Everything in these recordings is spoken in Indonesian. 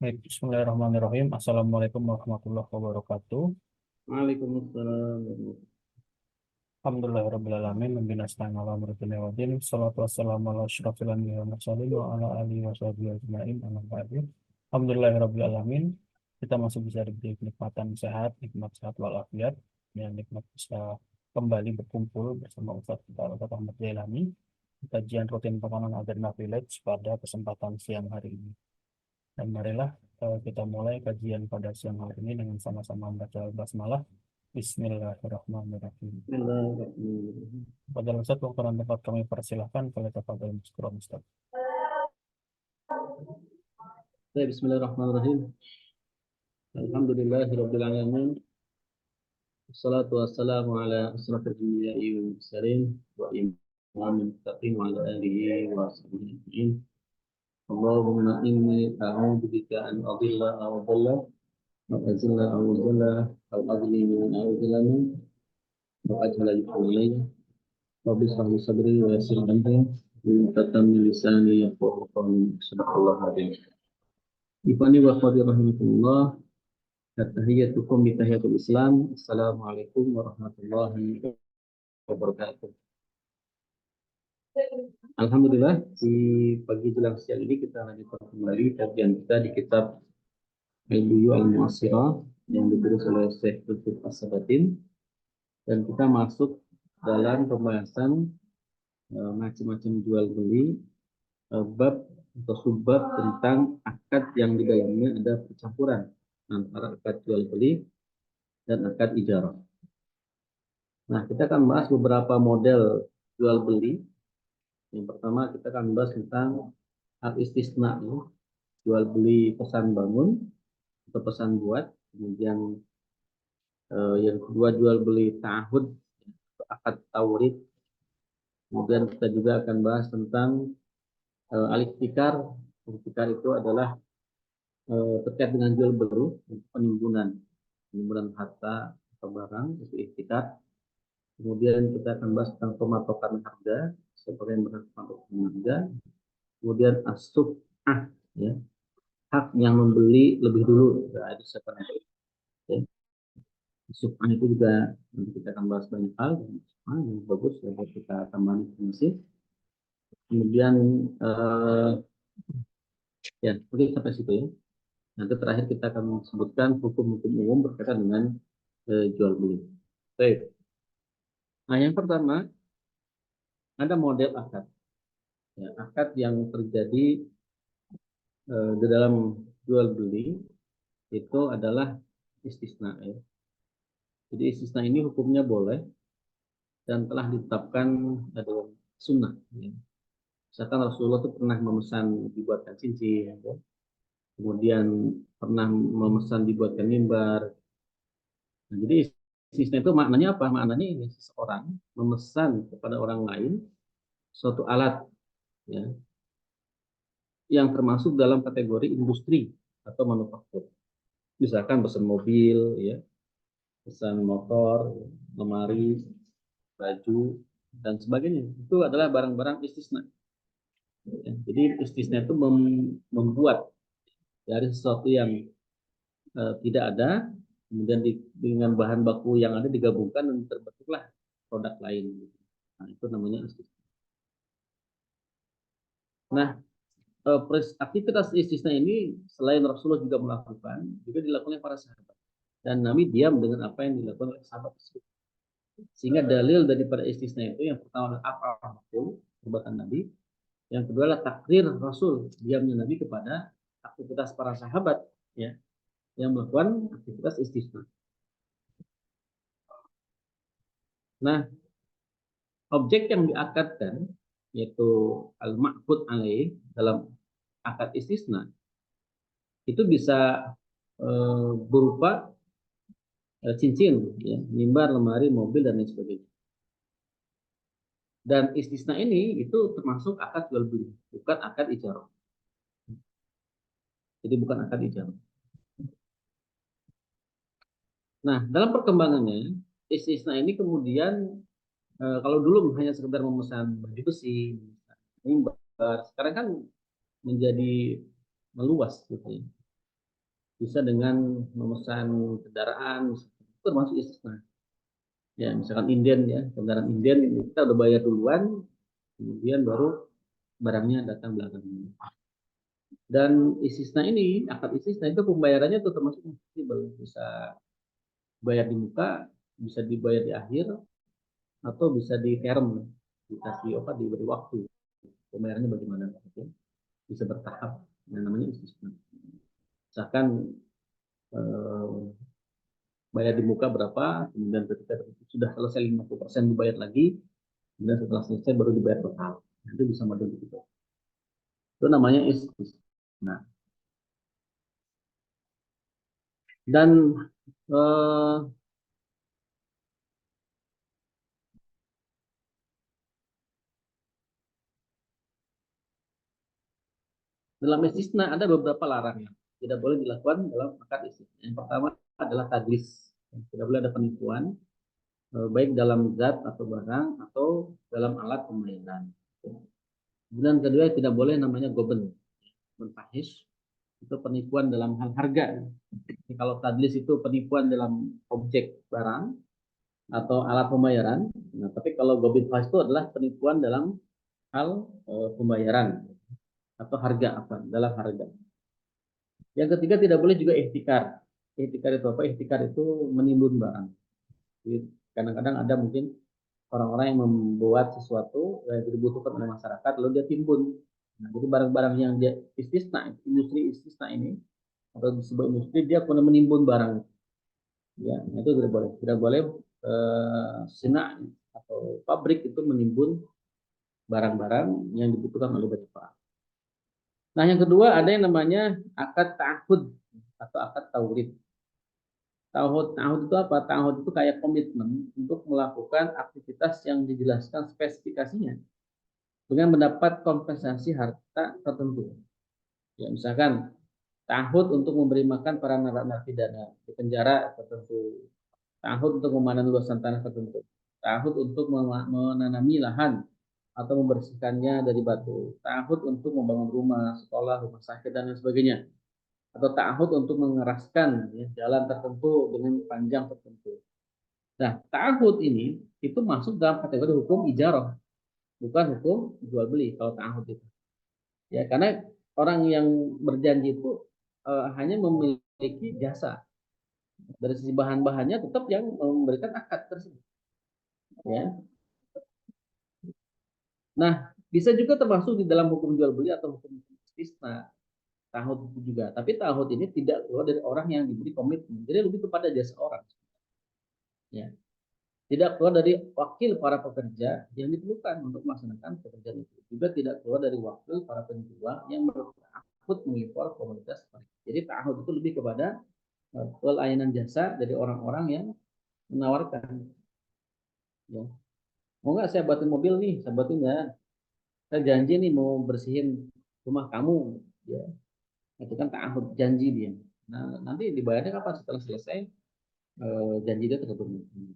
Baik, Bismillahirrahmanirrahim. Assalamualaikum warahmatullahi wabarakatuh. Waalaikumsalam. Alhamdulillahirrahmanirrahim. Membinaskan ala murtini wadin. Salatu wassalamu ala asyrafil anbiya wa mursalin wa ala alihi wa sahbihi ajma'in. Amma ba'du. Alhamdulillahirrahmanirrahim. Kita masih bisa diberi kenikmatan sehat, nikmat sehat walafiat, dan nikmat bisa kembali berkumpul bersama Ustaz kita, Ustaz Ahmad Jailani, di kajian rutin Pekanan Agenda Village pada kesempatan siang hari ini. Dan marilah kita mulai kajian pada siang hari ini dengan sama-sama membaca basmalah. Bismillahirrahmanirrahim. Bismillahirrahmanirrahim. Pada Ustaz, waktu dan tempat kami persilahkan kalau tafadhol Maskuran Ustaz. Baik, Bismillahirrahmanirrahim. Alhamdulillahirabbil alamin. Wassalatu wassalamu ala asrofil anbiya'i wal mursalin wa imamil muttaqin wa ala alihi wa sahbihi ajma'in. Allahumma inni a'udzu bika an adilla aw adalla aw azilla aw uzalla aw adlima aw uzlama aw ajhala yuhlayya. Rabbi shrah li sadri wa yassir li amri wa tatammi lisani yafqahu qawli. Subhanallah. Ifani wa akhwati rahimahullah. Tahiyyatukum bi tahiyatul Islam. Assalamualaikum warahmatullahi wabarakatuh. Alhamdulillah, di pagi jelang siang ini kita lanjutkan kembali kajian kita di kitab Al-Buyu Al-Mu'assirah yang ditulis oleh Syekh Lutfi As-Sabatin, dan kita masuk dalam pembahasan macam-macam jual beli, bab atau subbab tentang akad yang di dalamnya ada percampuran antara akad jual beli dan akad ijarah. Nah, kita akan bahas beberapa model jual beli. Yang pertama kita akan bahas tentang al-istisna, jual beli pesan bangun atau pesan buat. Kemudian yang kedua jual beli ta'ahud, akad tawrid. Kemudian kita juga akan bahas tentang al-ihtikar. Ihtikar itu adalah terkait dengan jual beli, penimbunan harta atau barang, itu ihtikar. Kemudian kita akan bahas tentang pematokan harga, seperti yang berpatokan harga. Kemudian as-suf'ah, ya, hak yang membeli lebih dulu, ya, itu seperti ya. Suf'ah itu juga nanti kita akan bahas banyak hal yang bagus, ya, kita tambah informasi. Kemudian ya mungkin sampai situ ya. Nanti terakhir kita akan sebutkan hukum-hukum umum berkaitan dengan jual beli. Baik. Nah, yang pertama ada model akad. Ya, akad yang terjadi di dalam jual beli itu adalah istisna. Ya. Jadi istisna ini hukumnya boleh dan telah ditetapkan dalam sunnah. Ya. Misalkan Rasulullah itu pernah memesan dibuatkan cincin, ya. Kemudian pernah memesan dibuatkan mimbar. Nah, jadi istisna itu maknanya apa? Maknanya ini seseorang memesan kepada orang lain suatu alat, ya, yang termasuk dalam kategori industri atau manufaktur. Misalkan pesan mobil, ya, pesan motor, lemari, baju, dan sebagainya. Itu adalah barang-barang istisna. Ya, jadi istisna itu membuat dari sesuatu yang tidak ada, kemudian dengan bahan baku yang ada digabungkan dan terbentuklah produk lain. Nah, itu namanya istisna. Nah, aktivitas istisna ini selain Rasulullah juga melakukan, juga dilakukan oleh para sahabat. Dan Nabi diam dengan apa yang dilakukan oleh sahabat tersebut. Sehingga dalil daripada istisna itu yang pertama adalah apa perbuatan Nabi, yang kedua adalah takrir Rasul, diamnya Nabi kepada aktivitas para sahabat, ya, yang melakukan aktivitas istisna. Nah, objek yang diakadkan yaitu al-ma'qud alaih dalam akad istisna itu bisa berupa cincin, ya, mimbar, lemari, mobil, dan lain sebagainya. Dan istisna ini itu termasuk akad jual beli, bukan akad ijarah. Jadi bukan akad ijarah. Nah, dalam perkembangannya istisna ini kemudian kalau dulu hanya sekedar memesan baju besi, mimbar, sekarang kan menjadi meluas gitu ya. bisa dengan memesan kendaraan, itu termasuk istisna. Ya, misalkan inden ya, kendaraan inden ini kita udah bayar duluan, kemudian baru barangnya datang belakangan. Dan istisna ini, akad istisna itu pembayarannya itu termasuk fleksibel, bisa bayar di muka, bisa dibayar di akhir, atau bisa di term, dikasih apa, diberi waktu. Pembayarannya bagaimana? Bisa bertahap, yang namanya istisna. Misalkan bayar di muka berapa, kemudian ketika sudah selesai 50% dibayar lagi, kemudian setelah selesai baru dibayar total. Itu bisa model begitu. Itu namanya istisna. Nah, dan eh, dalam istisna ada beberapa larangan tidak boleh dilakukan dalam akad istisna. Yang pertama adalah tadlis. Tidak boleh ada penipuan, baik dalam zat atau barang atau dalam alat pembayaran. Kemudian kedua, tidak boleh namanya goben, menfahish, itu penipuan dalam hal harga. Jadi kalau tadlis itu penipuan dalam objek barang atau alat pembayaran. Nah, tapi kalau gobin fahish itu adalah penipuan dalam hal pembayaran atau harga apa dalam harga. Yang ketiga, tidak boleh juga ihtikar. Ihtikar itu apa? Ihtikar itu menimbun barang. Jadi, kadang-kadang ada mungkin orang-orang yang membuat sesuatu yang dibutuhkan oleh masyarakat lalu dia timbun. Nah, jadi barang-barang yang dia istisna, industri istisna ini atau sebuah industri dia pernah menimbun barang. Ya, itu tidak boleh. Tidak boleh sina atau pabrik itu menimbun barang-barang yang dibutuhkan oleh banyak orang. Nah, yang kedua ada yang namanya akad ta'ahud atau akad taurid. Ta'ahud itu apa? Ta'ahud itu kayak komitmen untuk melakukan aktivitas yang dijelaskan spesifikasinya dengan mendapat kompensasi harta tertentu. Ya, misalkan ta'ahud untuk memberi makan para narapidana di penjara tertentu, ta'ahud untuk memanen luasan tanah tertentu, ta'ahud untuk menanami lahan atau membersihkannya dari batu, ta'ahud untuk membangun rumah, sekolah, rumah sakit dan lain sebagainya, atau ta'ahud untuk mengeraskan ya, jalan tertentu dengan panjang tertentu. Nah, ta'ahud ini itu masuk dalam kategori hukum ijarah, bukan hukum jual beli kalau ta'ahud itu. Ya, karena orang yang berjanji itu hanya memiliki jasa. Dari sisi bahan-bahannya tetap yang memberikan akad tersebut. Ya. Nah, bisa juga termasuk di dalam hukum jual beli atau hukum istisna. Ta'ahud itu juga. Tapi ta'ahud ini tidak keluar dari orang yang diberi komitmen. Jadi lebih kepada jasa orang. Ya. Tidak keluar dari wakil para pekerja yang diperlukan untuk melaksanakan pekerjaan itu. Juga tidak keluar dari wakil para penjual yang bertakut mengimpor komoditas. Jadi ta'ahud itu lebih kepada pelayanan jasa dari orang-orang yang menawarkan. Ya. Mau nggak saya buatin mobil nih, saya buatin ya. Saya janji nih mau bersihin rumah kamu. Ya. Itu kan ta'ahud, janji dia. Nah, nanti dibayarnya kapan setelah selesai janji dia terpenuhi.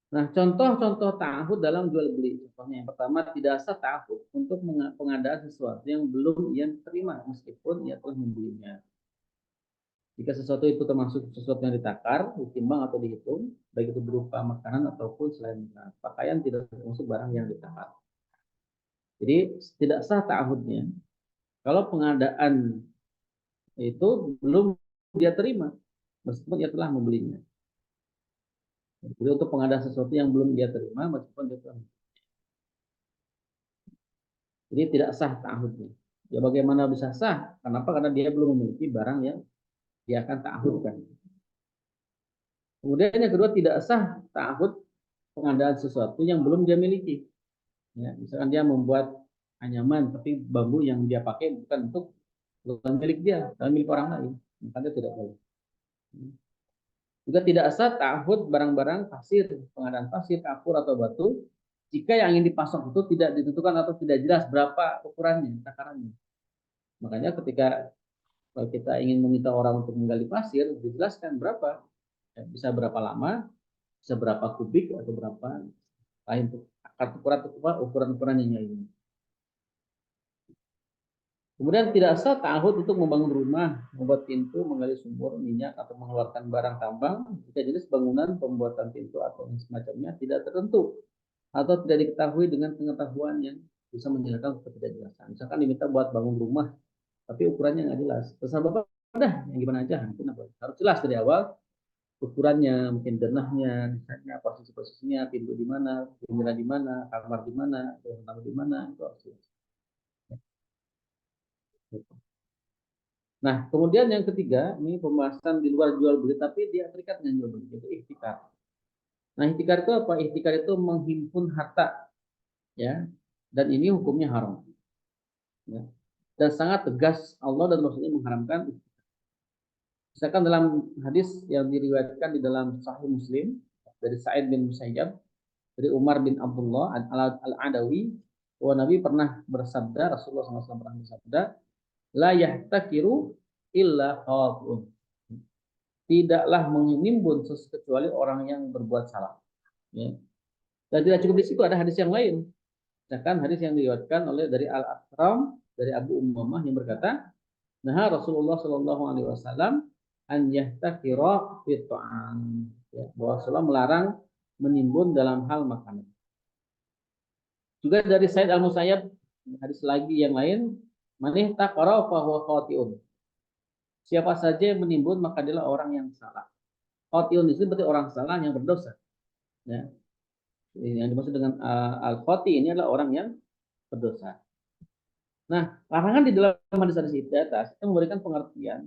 Nah, contoh-contoh ta'ahud dalam jual beli. Contohnya yang pertama, tidak sah ta'ahud untuk pengadaan sesuatu yang belum ia terima meskipun ia telah membelinya. Jika sesuatu itu termasuk sesuatu yang ditakar, ditimbang atau dihitung, baik itu berupa makanan ataupun selain pakaian, tidak termasuk barang yang ditakar. Jadi tidak sah ta'ahudnya kalau pengadaan itu belum dia terima meskipun ia telah membelinya. Jadi untuk pengadaan sesuatu yang belum dia terima meskipun dia telah. Jadi tidak sah ta'ahudnya. Ya bagaimana bisa sah? Kenapa? Karena dia belum memiliki barang yang dia akan ta'ahudkan. Kemudian yang kedua, tidak sah ta'ahud pengadaan sesuatu yang belum dia miliki. Ya, misalkan dia membuat anyaman, tapi bambu yang dia pakai bukan milik dia, tapi milik orang lain. Maka dia tidak boleh. Juga tidak sah ta'ahud barang-barang pasir, pengadaan pasir, kapur atau batu, jika yang ingin dipasok itu tidak ditentukan atau tidak jelas berapa ukurannya, takarannya. Makanya ketika kita ingin meminta orang untuk menggali pasir, dijelaskan berapa, bisa berapa lama, bisa berapa kubik atau berapa lain ukuran-ukuran yang ini. Kemudian tidak sah ta'ahud untuk membangun rumah, membuat pintu, menggali sumur minyak atau mengeluarkan barang tambang jika jenis bangunan, pembuatan pintu atau semacamnya tidak tertentu atau tidak diketahui dengan pengetahuan yang bisa menjelaskan ketidakjelasan. Misalkan diminta buat bangun rumah, tapi ukurannya nggak jelas. Terserah Bapak, udah yang gimana aja, harus jelas dari awal ukurannya, mungkin denahnya, misalnya posisi-posisinya, pintu di mana, jendela di mana, kamar di mana, ruang tamu di mana, itu harus jelas. Nah, kemudian yang ketiga, ini pembahasan di luar jual beli, tapi dia terikat dengan jual beli, yaitu ihtikar. Nah, ihtikar itu apa? Ihtikar itu menghimpun harta, ya, dan ini hukumnya haram. Ya. Dan sangat tegas Allah dan Rasulnya mengharamkan. Misalkan dalam hadis yang diriwayatkan di dalam Sahih Muslim dari Sa'id bin Musayyab, dari Umar bin Abdullah al-Adawi, bahwa Nabi pernah bersabda, Rasulullah SAW pernah bersabda, la yahtakiru illa khatun. Tidaklah menimbun kecuali orang yang berbuat salah. Ya. Dan tidak cukup di situ, ada hadis yang lain. Misalkan hadis yang diriwayatkan oleh dari Al-Akram dari Abu Ummamah yang berkata, nah Rasulullah Shallallahu Alaihi Wasallam an yahtakira fit'an. Ya, bahwa Rasulullah melarang menimbun dalam hal makanan. Juga dari Said Al-Musayyab hadis lagi yang lain, manih taqara fa huwa khati'un. Siapa saja yang menimbun maka dia orang yang salah. Khati'un itu berarti orang salah yang berdosa. Ya. Yang dimaksud dengan al-khati ini adalah orang yang berdosa. Nah, larangan di dalam hadis-hadis di atas itu memberikan pengertian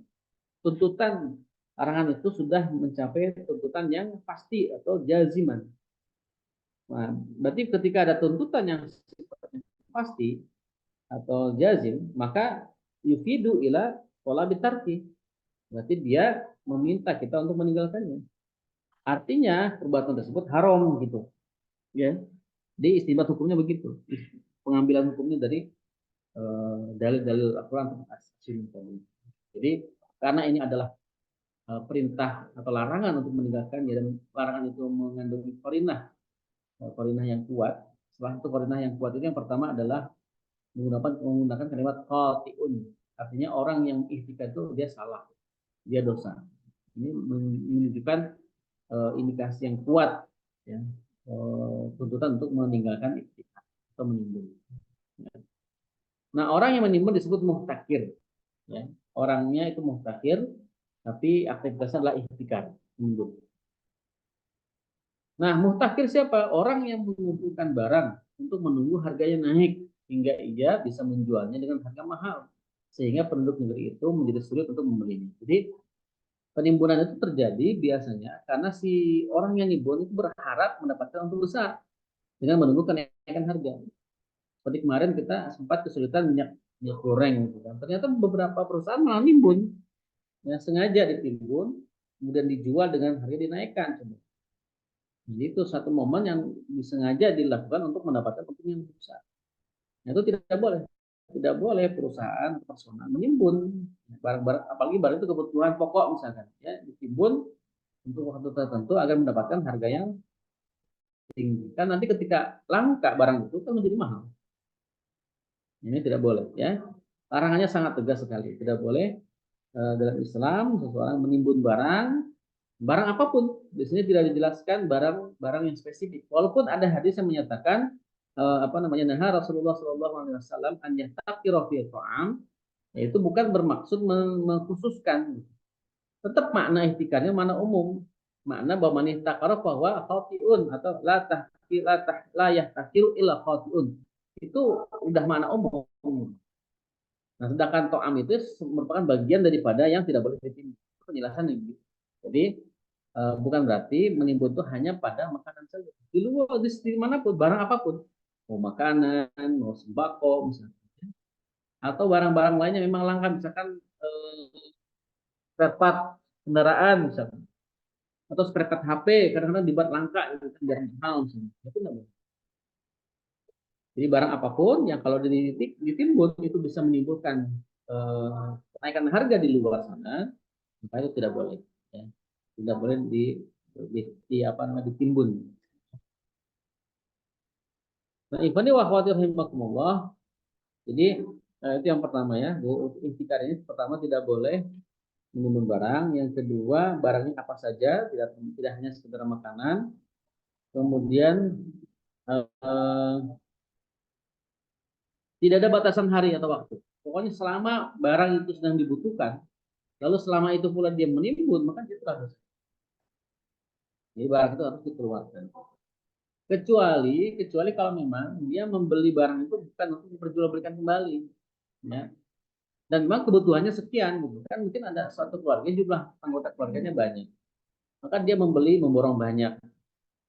tuntutan larangan itu sudah mencapai tuntutan yang pasti atau jaziman. Nah, berarti ketika ada tuntutan yang pasti atau jazim, maka yufidu ila pola bitarki. Berarti dia meminta kita untuk meninggalkannya. Artinya perbuatan tersebut haram gitu. Ya. Di istinbat hukumnya begitu. Pengambilan hukumnya dari dalil-dalil Al-Quran tadi. Jadi karena ini adalah perintah atau larangan untuk meninggalkannya dan larangan itu mengandung korinah yang kuat. Setelah itu korinah yang kuat itu yang pertama adalah menggunakan kalimat khati'un. Artinya orang yang ihtikad itu dia salah, dia dosa. Ini menunjukkan indikasi yang kuat, ya, tuntutan untuk meninggalkan ihtikad atau menimbun. Nah, orang yang menimbun disebut muhtakir. Ya. Orangnya itu muhtakir, tapi aktivitasnya adalah ihtikar, menimbun. Nah, muhtakir siapa? Orang yang mengumpulkan barang untuk menunggu harganya naik hingga ia bisa menjualnya dengan harga mahal. Sehingga penduduk negeri itu menjadi sulit untuk membelinya. Jadi penimbunan itu terjadi biasanya karena si orang yang nimbun itu berharap mendapatkan untung besar dengan menunggu kenaikan harga. Seperti kemarin kita sempat kesulitan minyak goreng gitu kan. Ternyata beberapa perusahaan malah nimbun, ya sengaja ditimbun, kemudian dijual dengan harga dinaikkan. Jadi itu satu momen yang disengaja dilakukan untuk mendapatkan untung yang besar. Nah, itu tidak boleh. Tidak boleh perusahaan personal menimbun barang-barang, apalagi barang itu kebutuhan pokok misalkan, ya ditimbun untuk waktu tertentu agar mendapatkan harga yang tinggi. Kan nanti ketika langka barang itu kan menjadi mahal. Ini tidak boleh, ya. Larangannya sangat tegas sekali. Tidak boleh dalam Islam seseorang menimbun barang apapun. Biasanya tidak dijelaskan barang yang spesifik. Walaupun ada hadis yang menyatakan nah Rasulullah Shallallahu Alaihi Wasallam an yahtaqira fil ta'am, yaitu bukan bermaksud mengkhususkan. Tetap makna ihtikarnya mana umum. Makna bahwa man ihtakara bahwa khatiun atau la yahtakiru illa khatiun. Itu udah makna umum. Nah, sedangkan to'am itu merupakan bagian daripada yang tidak boleh ditimbun. Penjelasan ini. Jadi bukan berarti menimbun itu hanya pada makanan saja. Di luar, di manapun, barang apapun. Mau makanan, mau sembako, misalnya. Atau barang-barang lainnya memang langka, misalkan spare part kendaraan, misalkan. Atau spare part HP, kadang-kadang dibuat langka, itu kan jarang mahal, misalnya. Itu enggak boleh. Jadi barang apapun yang kalau ditimbun itu bisa menimbulkan kenaikan harga di luar sana, maka itu tidak boleh. Ya. Tidak boleh ditimbun. Nah, ikhwani wa akhwati rahimakumullah. Jadi Itu yang pertama ya. Untuk ihtikar ini pertama tidak boleh menimbun barang. Yang kedua, barangnya apa saja, tidak hanya sekedar makanan. Kemudian eh, tidak ada batasan hari atau waktu. Pokoknya selama barang itu sedang dibutuhkan, lalu selama itu pula dia menimbun, maka itu harus. Jadi barang itu harus dikeluarkan. Kecuali kalau memang dia membeli barang itu bukan untuk diperjualbelikan kembali, ya. Dan memang kebutuhannya sekian, gitu. Kan mungkin ada suatu keluarga jumlah anggota keluarganya banyak, maka dia memborong banyak,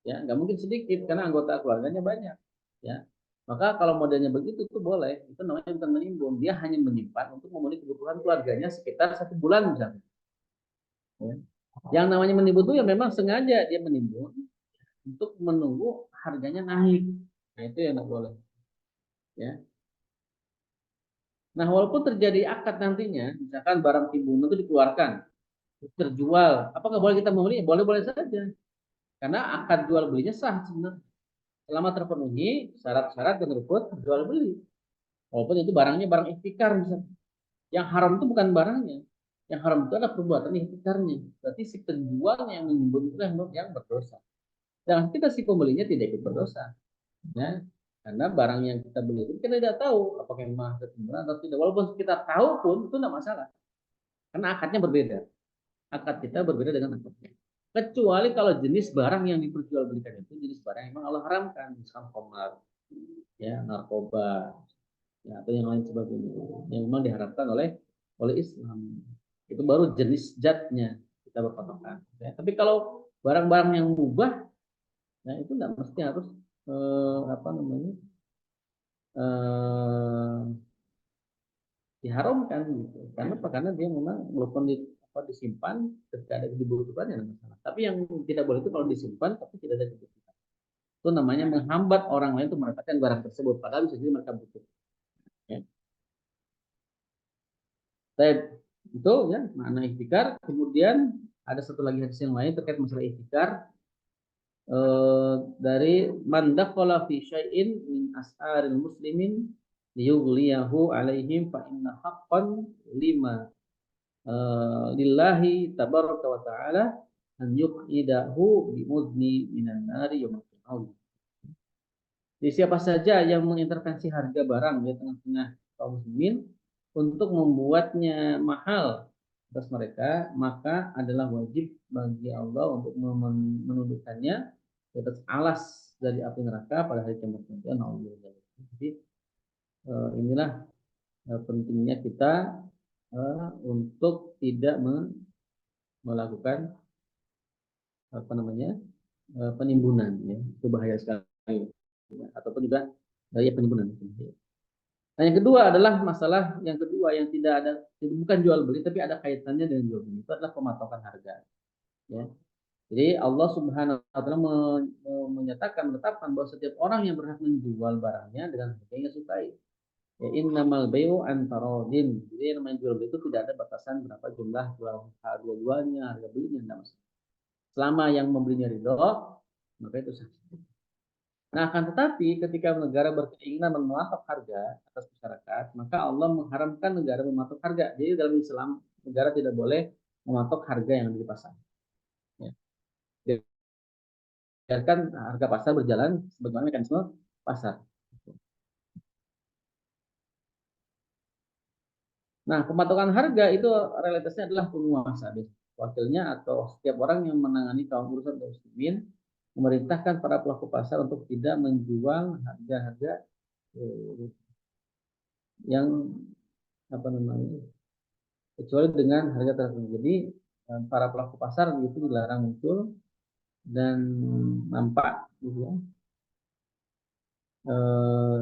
ya nggak mungkin sedikit karena anggota keluarganya banyak, ya. Maka kalau modelnya begitu itu boleh, itu namanya bukan menimbun, dia hanya menyimpan untuk memenuhi kebutuhan keluarganya sekitar 1 bulan misalnya, ya. Yang namanya menimbun itu ya memang sengaja dia menimbun untuk menunggu harganya naik, nah itu yang nggak boleh, ya. Nah walaupun terjadi akad nantinya, misalkan barang timbunan itu dikeluarkan terjual, apa nggak boleh kita membeli? Boleh-boleh saja, karena akad jual belinya sah sebenarnya selama terpenuhi syarat-syarat dan rukun jual beli. Walaupun itu barangnya barang ihtikar misalnya. Yang haram itu bukan barangnya. Yang haram itu adalah perbuatan ihtikarnya. Berarti si penjual yang menimbun itu yang berdosa. Dan kita si pembelinya tidak ikut berdosa. Ya. Karena barang yang kita beli itu kita tidak tahu apakah memang ketimbunan atau tidak. Walaupun kita tahu pun itu tidak masalah. Karena akadnya berbeda. Akad kita berbeda dengan akadnya. Kecuali kalau jenis barang yang diperjualbelikan itu jenis barang yang memang Allah haramkan, misalkan khamar, ya, narkoba, ya, atau yang lain sebagainya yang memang diharapkan oleh Islam, itu baru jenis zatnya kita berpatokan, ya. Tapi kalau barang-barang yang mubah, ya itu tidak mesti harus apa namanya eh, diharamkan gitu. Karena apa? Karena dia memang walaupun disimpan ketika ada kebutuhan ya masalah. Tapi yang tidak boleh itu kalau disimpan tapi tidak ada kebutuhan. Itu namanya menghambat orang lain untuk mendapatkan barang tersebut padahal bisa jadi mereka butuh. Ya. Baik, itu ya makna ikhtikar. Kemudian ada satu lagi hadis yang lain terkait masalah ikhtikar, dari man dakhala fi syai'in min as'aril muslimin liyughliyahu alaihim fa inna haqqan lima lillahi tabaraka wa ta'ala an yuqidahu bi muzni minan nari yaumil qiyamah. Jadi siapa saja yang mengintervensi harga barang di tengah-tengah kaum muslimin untuk membuatnya mahal atas mereka, maka adalah wajib bagi Allah untuk menundukkannya di atas alas dari api neraka pada hari kiamat nanti. Jadi inilah pentingnya kita untuk tidak melakukan apa namanya penimbunan, ya. Itu bahaya sekali, ya. Ataupun juga ya penimbunan. Nah, yang kedua adalah masalah yang kedua yang tidak ada, bukan jual beli tapi ada kaitannya dengan jual beli, itu adalah pematokan harga, ya. Jadi Allah Subhanahu wa taala menetapkan bahwa setiap orang yang berhak menjual barangnya dengan harga yang sukai. Ya innamal bai'u antarodin. Jadi yang namanya jual beli itu tidak ada batasan berapa jumlah jualnya, harga belinya, enggak masalah. Selama yang membelinya ridho, maka itu sah. Nah, akan tetapi ketika negara berkeinginan mematok harga atas masyarakat, maka Allah mengharamkan negara mematok harga. Jadi dalam Islam, negara tidak boleh mematok harga yang ada di pasar. Ya. Biarkan harga pasar berjalan sebagaimana mekanisme pasar. Nah, pematokan harga itu realitasnya adalah penguasa, wakilnya atau setiap orang yang menangani kaum urusan kaum muslimin memerintahkan para pelaku pasar untuk tidak menjual harga-harga yang apa namanya kecuali dengan harga tertentu. Jadi para pelaku pasar itu dilarang muncul dan nampak gitu ya,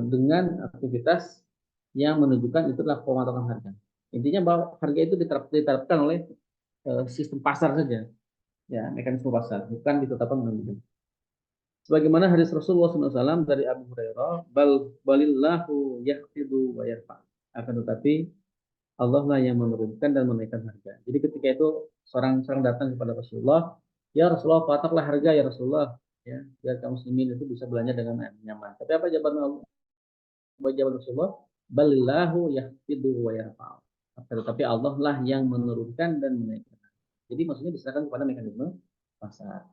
dengan aktivitas yang menunjukkan itu adalah pematokan harga. Intinya bahwa harga itu diterapkan oleh sistem pasar saja, ya mekanisme pasar, bukan ditetapkan oleh. Sebagaimana hadis Rasulullah SAW dari Abu Hurairah, balillahu yaqtidu wa yarfa. Akan tetapi Allah lah yang menurunkan dan menaikkan harga. Jadi ketika itu seorang datang kepada Rasulullah, ya Rasulullah patoklah harga ya Rasulullah, ya biar kaum muslimin itu bisa belanja dengan nyaman. Tapi apa jawaban Rasulullah? balillahu yahfidu wa yarfa'u. Tetapi Allah lah yang menurunkan dan menaikkan. Jadi maksudnya diserahkan kepada mekanisme pasar.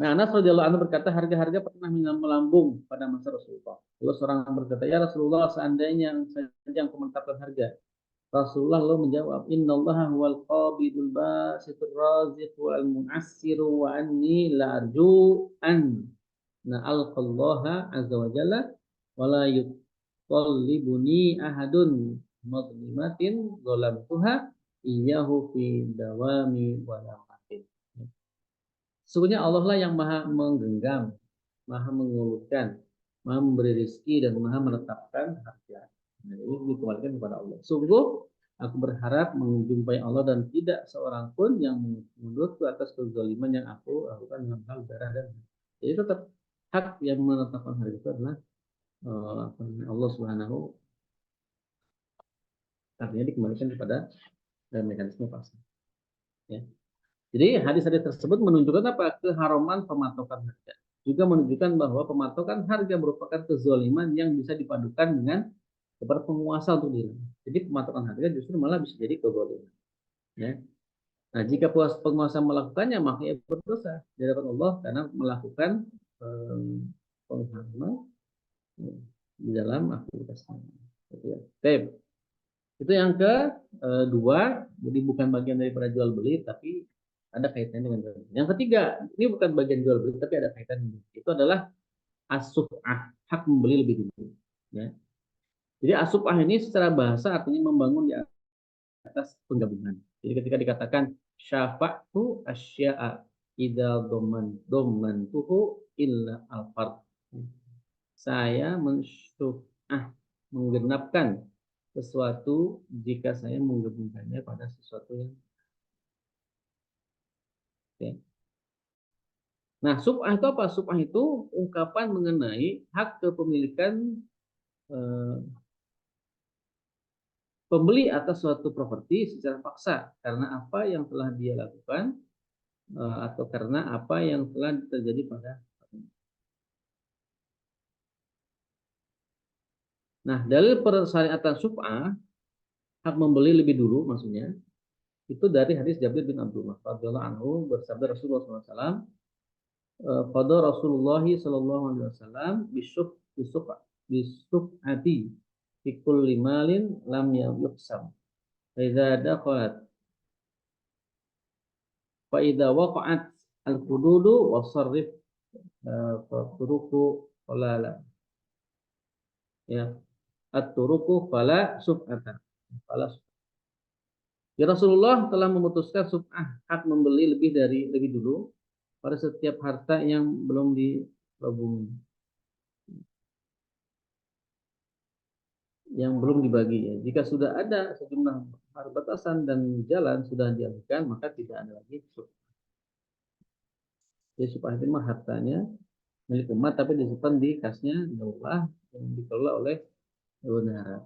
Nah, Anas radhiyallahu anhu berkata harga-harga pernah melambung pada masa Rasulullah. Lalu seorang berkata, ya Rasulullah, seandainya saja aku menetapkan harga. Rasulullah lalu menjawab, Innallaha huwal qabidul basitur raziq wal mu'assiru wa anni la arju an na'alqallaha azza wa jalla wa la yuqallibuni ahadun madlimatin zalamtuha iyyahu fi dawami wa lamatin. Sesungguhnya Allah lah yang maha menggenggam, maha mengulurkan, maha memberi rezeki dan maha menetapkan harga. Nah, ini dikembalikan kepada Allah. Sungguh aku berharap menjumpai Allah dan tidak seorang pun yang menurutku atas kezaliman yang aku lakukan dengan hal darah dan jadi tetap hak yang menetapkan harga itu adalah Allah Subhanahu. Artinya dikembalikan kepada mekanisme pasar. Ya. Jadi hadis-hadis tersebut menunjukkan apa? Keharuman pematokan harga. Juga menunjukkan bahwa pematokan harga merupakan kezaliman yang bisa dipadukan dengan kepada penguasa untuk diri. Jadi pematokan harga justru malah bisa jadi kezaliman. Ya. Nah, jika penguasa melakukannya maka ia berdosa di hadapan Allah karena melakukan pengharuman di dalam aktivitasnya. Itu yang kedua, jadi bukan bagian daripada jual beli, tapi ada kaitannya dengan jual beli. Yang ketiga, ini bukan bagian jual beli, tapi ada kaitannya. Itu adalah as-suf'ah, hak membeli lebih dulu. Ya. Jadi as-suf'ah ini secara bahasa artinya membangun di atas penggabungan. Jadi ketika dikatakan syafa'tu asya'a idza domantuhu illa al-fard. Saya mensyuf'ah, menggenapkan sesuatu jika saya menggabungkannya pada sesuatu yang ya. Nah, sub'ah itu apa? Sub'ah itu ungkapan mengenai hak kepemilikan pembeli atas suatu properti secara paksa karena apa yang telah dia lakukan atau karena apa yang telah terjadi pada. Nah, dalil persyariatan sub'ah, hak membeli lebih dulu maksudnya, itu dari hadis Jabir bin Abdullah radhiyallahu anhu bersabda Rasulullah SAW, qada Rasulullah sallallahu alaihi wasallam bisuf'ati fi kulli malin lam yuqsam. Fa idza dakhalat fa idza waqa'at al-hududu wa sarrif turuku falala. Ya, at-turuku fala sub'ata. Fala. Ya, Rasulullah telah memutuskan sub'ah, hak membeli lebih dulu pada setiap harta yang belum digabung, yang belum dibagi ya. Jika sudah ada sejumlah batasan dan jalan sudah dialihkan, maka tidak ada lagi sub'ah. Jadi sub'ah itu mah hartanya milik umat tapi disimpan di kasnya daulah yang dikelola oleh negara.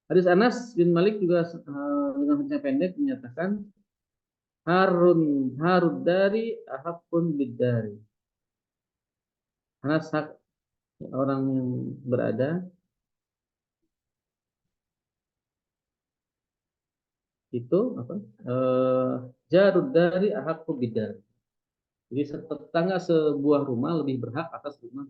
Hadis Anas bin Malik juga dengan hadisnya pendek menyatakan harud dari ahakun bidari. Karena orang yang berada itu apa? Jarud dari ahakun bidari. Jadi tetangga sebuah rumah lebih berhak atas rumah.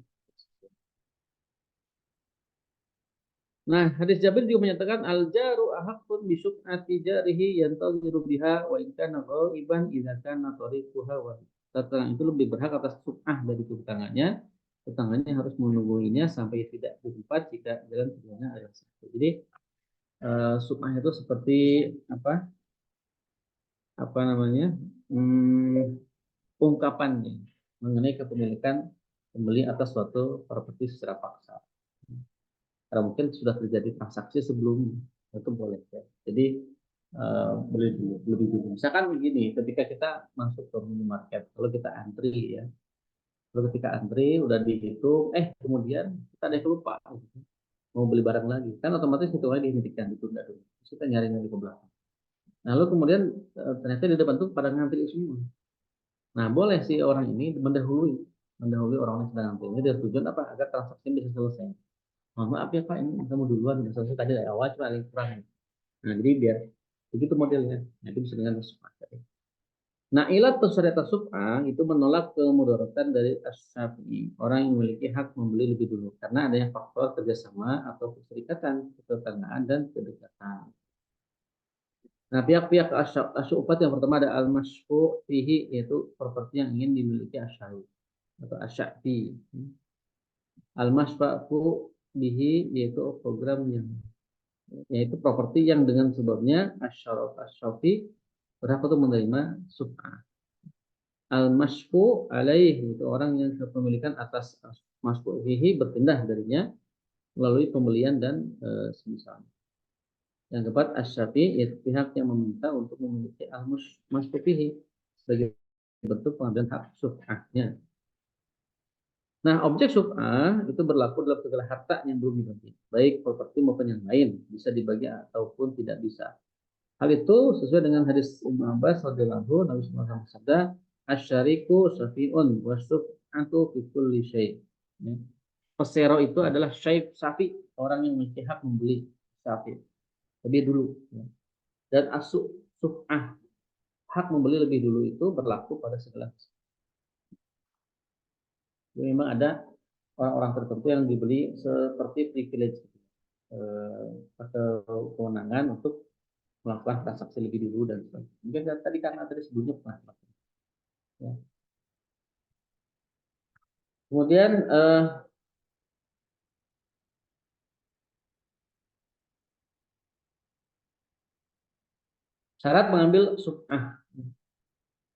Nah, hadis Jabir juga menyatakan al-jaru ahakun bisub'ati jarihi yantaziru biha wa in kana ghaiban idza kana tariquha wa. Tetangga itu lebih berhak atas sub'ah dari tetangganya. Tetangganya harus menungguinya sampai tidak di tempat jika jalan keduanya ada satu. Jadi sub'ah itu seperti apa? Apa namanya? Ungkapannya mengenai kepemilikan pembeli atas suatu properti secara paksa. Karena mungkin sudah terjadi transaksi sebelumnya, itu boleh ya. Jadi lebih dulu. Misalkan begini, ketika kita masuk ke minimarket, kalau kita antri ya, kalau ketika antri udah dihitung, kemudian kita ada yang lupa mau beli barang lagi, kan otomatis hitungannya dihentikan, ditunda dulu. Terus kita nyari ke belakang. Nah, lalu kemudian ternyata di depan tuh pada ngantri semua. Nah, boleh sih orang ini mendahului orang yang sedang antri. Ini dengan tujuan apa? Agar transaksi bisa selesai. mohon maaf ya Pak, ini kamu duluan, misalnya tadi dari awal cuma ada yang kurang. Nah, jadi biar begitu modelnya. Nah, itu bisa dengan suf'ah. Nah, ilat syariat suf'ah itu menolak kemudaratan dari asy-Syafi'i, orang yang memiliki hak membeli lebih dulu karena adanya faktor kerjasama atau keserikatan, ketetanggaan dan kedekatan. Nah, pihak-pihak asy'ufat yang pertama ada al-masyfu' fihi, yaitu properti yang ingin dimiliki asy'ari atau asyafi. Al-masyfu' bihi yaitu program yang yaitu properti yang dengan sebabnya asy-syafi berhak untuk menerima suf'ah. Al-masyfu alaih itu orang yang kepemilikan atas masyfu fihi berpindah darinya melalui pembelian dan semisal. Yang keempat asy-syafi yaitu pihak yang meminta untuk memiliki al-masyfu fihi sebagai bentuk pengambilan hak suf'ahnya. Nah, objek suf'ah itu berlaku dalam segala harta yang belum dibagi, baik properti maupun yang lain, bisa dibagi ataupun tidak bisa. Hal itu sesuai dengan hadis Ibnu Abbas radhiyallahu anhu, Nabi sallallahu alaihi wasallam bersabda, "Asyariku syafi'un wa syuf'atu fi kulli syai'." Ya. Pesero itu adalah syafi, orang yang memiliki hak membeli syafi lebih dulu. Ya. Dan suf'ah, hak membeli lebih dulu itu berlaku pada segala sesuatu. Jadi memang ada orang-orang tertentu yang dibeli seperti privilege, atau kewenangan untuk melakukan transaksi lebih dulu dan sebagainya. Mungkin tadi karena tadi sebelumnya pernah. Ya. Kemudian syarat mengambil suf'ah.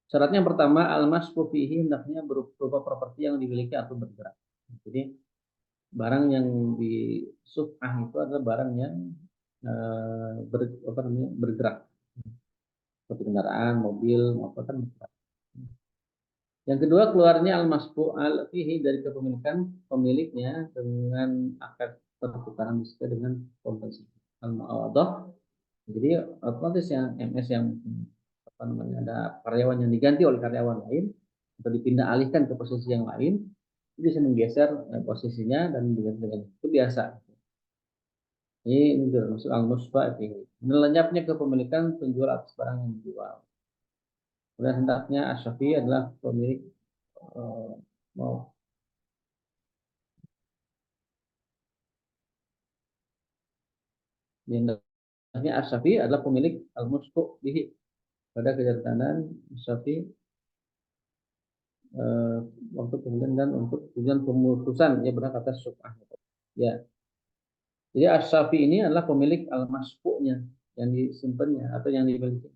Syaratnya yang pertama al-masfu fihi hendaknya berupa properti yang dimiliki atau bergerak. Jadi barang yang di suf'ah itu adalah barang yang bergerak seperti kendaraan, mobil, maupun kan bergerak. Yang kedua keluarnya al-masfu al fihi dari kepemilikan pemiliknya dengan akad pertukaran sesuai dengan kompensasi al-mu'awadah. Jadi otomatis yang MS yang apa namanya ada karyawan yang diganti oleh karyawan lain atau dipindah alihkan ke posisi yang lain, itu bisa menggeser posisinya dan dengan itu biasa. Ini termasuk al-musfa ini. Lenyapnya kepemilikan penjual atas barang yang dijual. Kemudian hendaknya asyafi adalah pemilik mau hendaknya asyafi adalah pemilik al-musfu bihi pada kejantanan asyafi untuk kemudian dan untuk tujuan pemutusan ya benar kata syuf'ah ya. Jadi asyafi ini adalah pemilik al-masfu'nya yang disimpannya atau yang dimiliki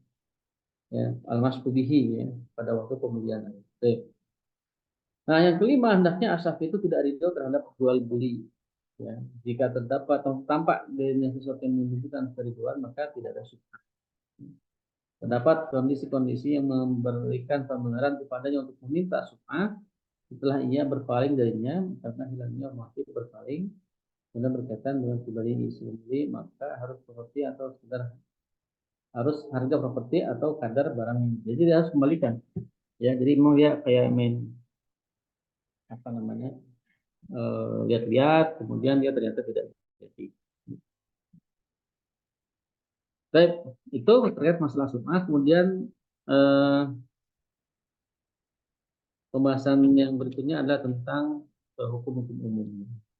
ya, al-masfu bihi ya pada waktu pembelian. Nah, yang kelima hendaknya asyafi itu tidak ridho terhadap jual beli ya. Jika terdapat atau tampak dari sesuatu yang menunjukkan keriduan maka tidak ada syuf'ah. Terdapat kondisi-kondisi yang memberikan pembenaran kepadanya untuk meminta syuf'ah setelah ia berpaling darinya karena hilangnya motif berpaling kemudian berkaitan dengan pribadi sendiri maka harus properti atau sekedar harus harga properti atau kadar barang ini. Jadi dia harus kembalikan ya. Jadi memang dia kayak main apa namanya lihat-lihat kemudian dia ternyata tidak jadi. Baik, itu terkait masalah sum'ah. Kemudian pembahasan yang berikutnya adalah tentang hukum-hukum umum.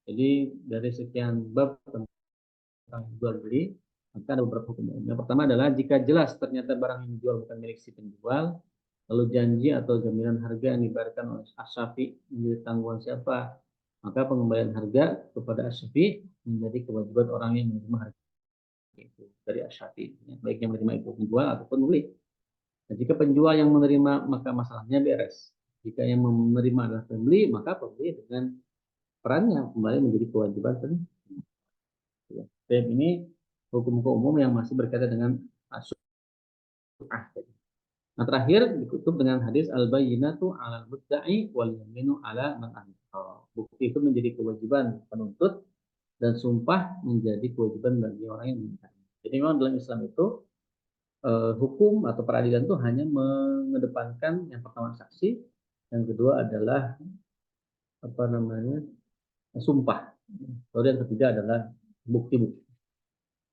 Jadi dari sekian bab tentang jual beli, maka ada beberapa hukum umum. Yang pertama adalah jika jelas ternyata barang yang dijual bukan milik si penjual, lalu janji atau jaminan harga yang diberikan oleh asyafi menjadi tanggungan siapa, maka pengembalian harga kepada asyafi menjadi kewajiban orang yang menerima harga itu dari asyafi, baik yang menerima itu penjual ataupun pembeli. Nah, jika penjual yang menerima maka masalahnya beres. Jika yang menerima adalah pembeli, maka pembeli dengan perannya kembali menjadi kewajiban penjual. Dan ini hukum-hukum umum yang masih berkaitan dengan asyu'ah. Nah, terakhir ditutup dengan hadis al-bayyinatu 'alal mudda'i wal yaminu 'ala man ankara. Bukti itu menjadi kewajiban penuntut dan sumpah menjadi kewajiban bagi orang yang mengingkari. Jadi memang dalam Islam itu hukum atau peradilan itu hanya mengedepankan yang pertama saksi, yang kedua adalah apa namanya sumpah. Lalu yang ketiga adalah bukti-bukti.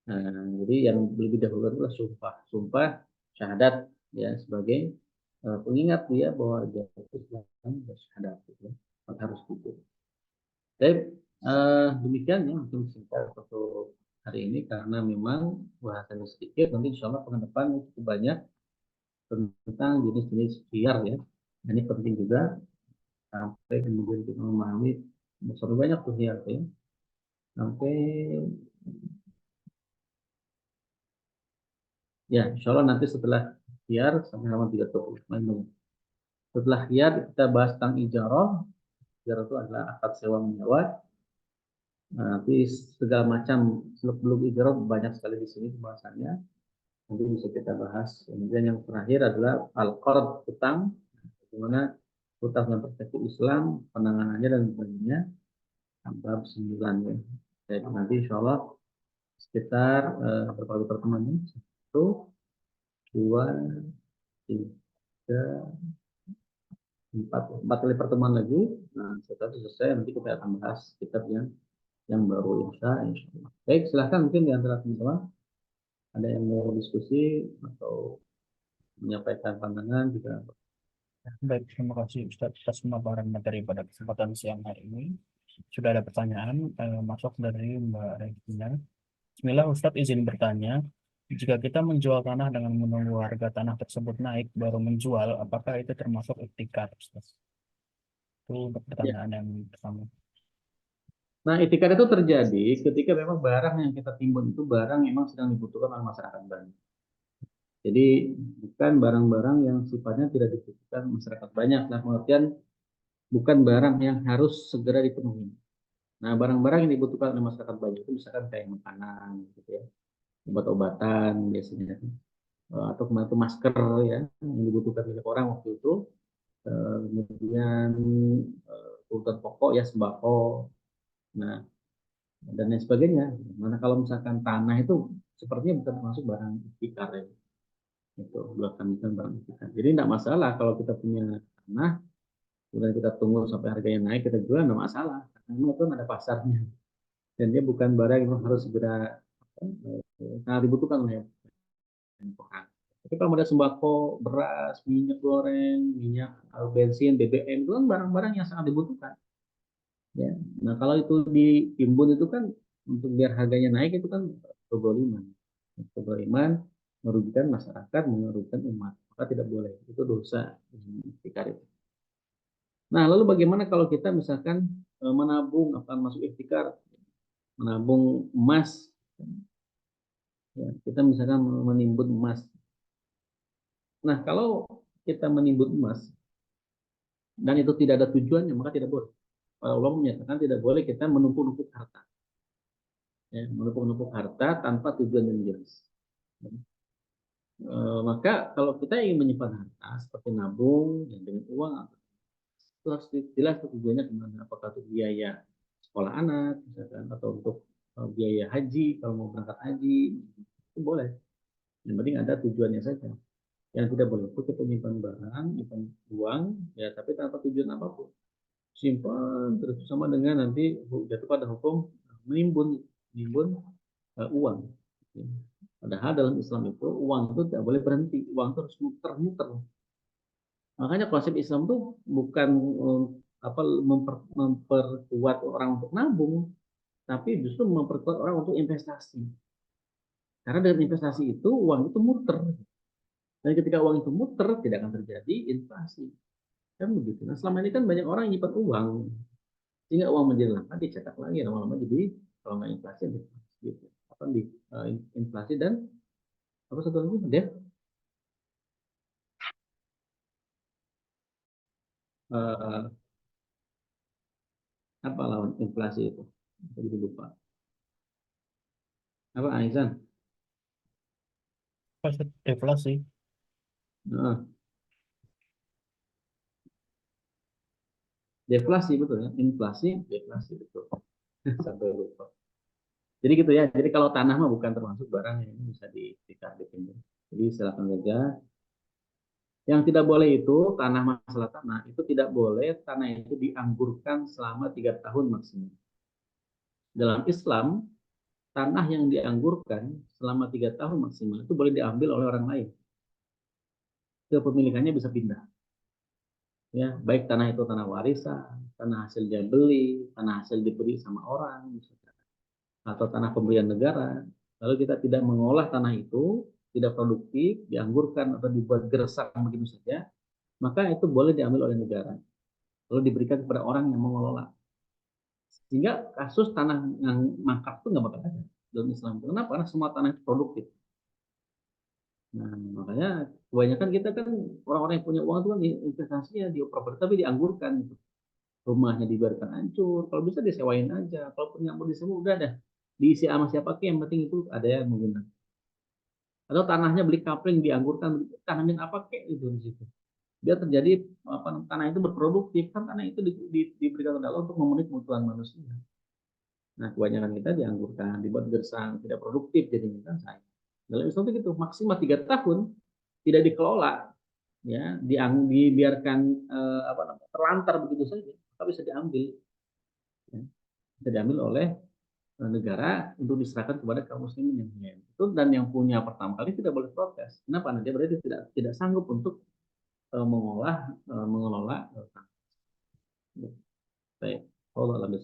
Nah, jadi yang lebih dahulu adalah sumpah, sumpah syahadat ya sebagai pengingat dia bahwa dia itu sedang bersyahadat, gitu. Maka harus jujur. Tapi demikian ya mungkin singkat untuk hari ini karena memang bahasanya sedikit, nanti insya Allah pekan depan cukup banyak tentang jenis-jenis khiar ya. Nah, ini penting juga sampai kemudian kita memahami besar banyak tuh khiar ya. Sampai ya insya Allah nanti setelah khiar sampai halaman 30. Setelah khiar kita bahas tentang ijarah. Ijarah itu adalah akad sewa menyewa. Nah, nanti segala macam seluk beluk ijarah banyak sekali di sini pembahasannya. Nanti bisa kita bahas. Kemudian yang terakhir adalah al-qard, utang. Bagaimana utang dalam perspektif Islam, penanganannya dan sebagainya. Bab 9 ya. Jadi nanti insya Allah sekitar berapa kali pertemuan ini? 1, 2, 3, 4 kali pertemuan lagi. Nah, setelah itu selesai nanti kita akan bahas kitab yang baru insya Allah. Baik, silahkan mungkin di antara teman-teman ada yang mau diskusi atau menyampaikan pandangan juga. Baik, terima kasih Ustadz atas pemaparan materi pada kesempatan siang hari ini. Sudah ada pertanyaan masuk dari Mbak Regina. Bismillah, Ustadz izin bertanya, jika kita menjual tanah dengan menunggu harga tanah tersebut naik baru menjual, apakah itu termasuk iktikad, Ustadz? Itu untuk Ya. pertanyaan yang pertama. Nah, itikad itu terjadi ketika memang barang yang kita timbun itu barang yang memang sedang dibutuhkan oleh masyarakat banyak. Jadi bukan barang-barang yang sifatnya tidak dibutuhkan masyarakat banyak. Nah, pengertian bukan barang yang harus segera dipenuhi. Nah, barang-barang yang dibutuhkan oleh masyarakat banyak itu misalkan kayak makanan, gitu ya, obat-obatan biasanya, atau kemarin itu masker ya yang dibutuhkan banyak orang waktu itu. Kemudian kebutuhan pokok ya sembako. Nah, dan lain sebagainya. Mana kalau misalkan tanah itu sepertinya bukan termasuk barang ikhtikar ya. Itu buat kami kan barang ikhtikar. Jadi tidak masalah kalau kita punya tanah, kemudian kita tunggu sampai harganya naik, kita jual tidak masalah. Karena itu ada pasarnya. Dan dia bukan barang yang harus segera sangat dibutuhkan oleh orang. Tapi kalau ada sembako, beras, minyak goreng, minyak bensin, BBM itu kan barang-barang yang sangat dibutuhkan. Ya. Nah kalau itu ditimbun itu kan untuk biar harganya naik itu kan kezaliman. Kezaliman merugikan masyarakat, merugikan umat. Maka tidak boleh. Itu dosa ikhtikar itu. Nah lalu bagaimana kalau kita misalkan menabung akan masuk ikhtikar, menabung emas, ya, kita misalkan menimbun emas. Nah kalau kita menimbun emas dan itu tidak ada tujuannya maka tidak boleh. Para ulama menyatakan tidak boleh kita menumpuk-numpuk harta. Ya, menumpuk-numpuk harta tanpa tujuan yang jelas. Maka kalau kita ingin menyimpan harta seperti nabung ya, dengan uang itu harus jelas tujuannya kemana. Apakah untuk biaya sekolah anak misalkan atau untuk biaya haji kalau mau berangkat haji itu boleh. Yang penting ada tujuannya saja. Yang tidak boleh itu kita menyimpan barang, menyimpan uang ya tapi tanpa tujuan apapun. Simpan terus sama dengan nanti jatuh pada hukum menimbun menimbun uang. Padahal dalam Islam itu uang itu tidak boleh berhenti, uang itu harus muter-muter. Makanya konsep Islam itu bukan apa memperkuat orang untuk nabung, tapi justru memperkuat orang untuk investasi. Karena dengan investasi itu uang itu muter. Dan ketika uang itu muter tidak akan terjadi inflasi. Kan begitu. Nah, selama ini kan banyak orang yang nyimpan uang, sehingga uang menjadi langka dicetak lagi lama-lama jadi kalau nggak inflasi gitu. Apa di inflasi dan apa satu lagi deh uh, apa lawan inflasi itu? Jadi lupa. Apa Aisan? Pasti deflasi. Nah, deflasi betul ya. Inflasi, deflasi betul. Sampai lupa. Jadi gitu ya. Jadi kalau tanah mah bukan termasuk barang yang bisa dipinjam. Jadi silakan saja. Yang tidak boleh itu tanah masalah tanah itu tidak boleh tanah itu dianggurkan selama 3 tahun maksimal. Dalam Islam, tanah yang dianggurkan selama 3 tahun maksimal itu boleh diambil oleh orang lain. Kepemilikannya bisa pindah. Ya, baik tanah itu tanah warisan, tanah hasil dia beli, tanah hasil diberi sama orang, misalkan, atau tanah pemberian negara. Lalu kita tidak mengolah tanah itu, tidak produktif, dianggurkan atau dibuat gersang begitu saja, maka itu boleh diambil oleh negara. Lalu diberikan kepada orang yang mengelola. Sehingga kasus tanah yang mangkrak itu nggak bakal ada dalam Islam. Kenapa? Karena semua tanah itu produktif. Nah, makanya kebanyakan kita kan orang-orang yang punya uang itu kan investasinya di properti tapi dianggurkan gitu. Rumahnya dibiarkan hancur, kalau bisa disewain aja. Kalaupun nggak mau disewa udah dah diisi sama siapa ke yang penting itu ada yang menggunakan. Atau tanahnya beli kapling dianggurkan, tanamin apa kek itu di situ. Biar terjadi apa tanah itu berproduktif kan tanah itu diberikan oleh Allah untuk memenuhi kebutuhan manusia. Nah, kebanyakan kita dianggurkan, dibuat gersang, tidak produktif jadinya kan saya. Dalam Islam itu gitu, maksimal 3 tahun tidak dikelola, ya, dibiarkan apa namanya terlantar begitu saja, tapi bisa diambil, ya, bisa diambil oleh negara untuk diserahkan kepada kaum muslimin yang punya itu dan yang punya pertama kali tidak boleh protes. Kenapa? Dia berarti tidak sanggup untuk mengelola. Baik, Allah lebih.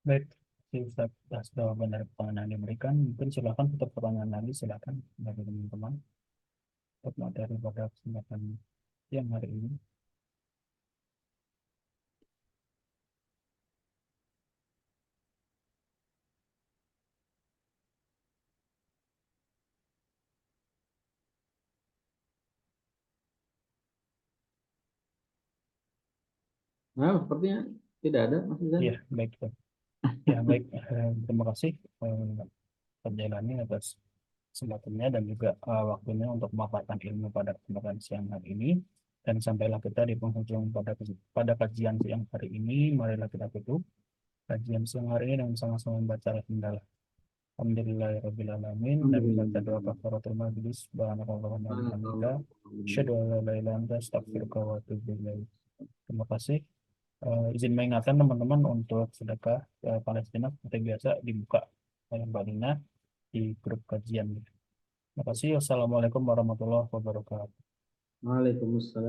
Baik, terima kasih Ustaz atas jawaban dari pertanyaan yang diberikan. Mungkin silakan untuk pertanyaan lagi, silakan dari teman-teman untuk materi pada kesempatan siang hari ini. Nah, sepertinya tidak ada, Mas Izan. Iya, baik, Ustaz. Ya, baik. Terima kasih penjelasannya atas kesempatannya dan juga waktunya untuk memaparkan ilmu pada kesempatan siang hari ini. Dan sampailah kita di penghujung pada kajian siang hari ini. Marilah kita tutup kajian siang hari ini dengan sama-sama membaca alhamdulillah. Alhamdulillahirrahmanirrahim. Dan membaca doa Alhamdulillah. kafaratul majlis. Subhanakallahumma wa bihamdika. Asyhadu an la ilaha illa anta astaghfiruka wa atubu ilaik. Terima kasih. Izin mengingatkan teman-teman untuk sedekah Palestina seperti biasa dibuka oleh Mbak Lina di grup kajian. Terima kasih. Wassalamualaikum warahmatullahi wabarakatuh. Waalaikumsalam.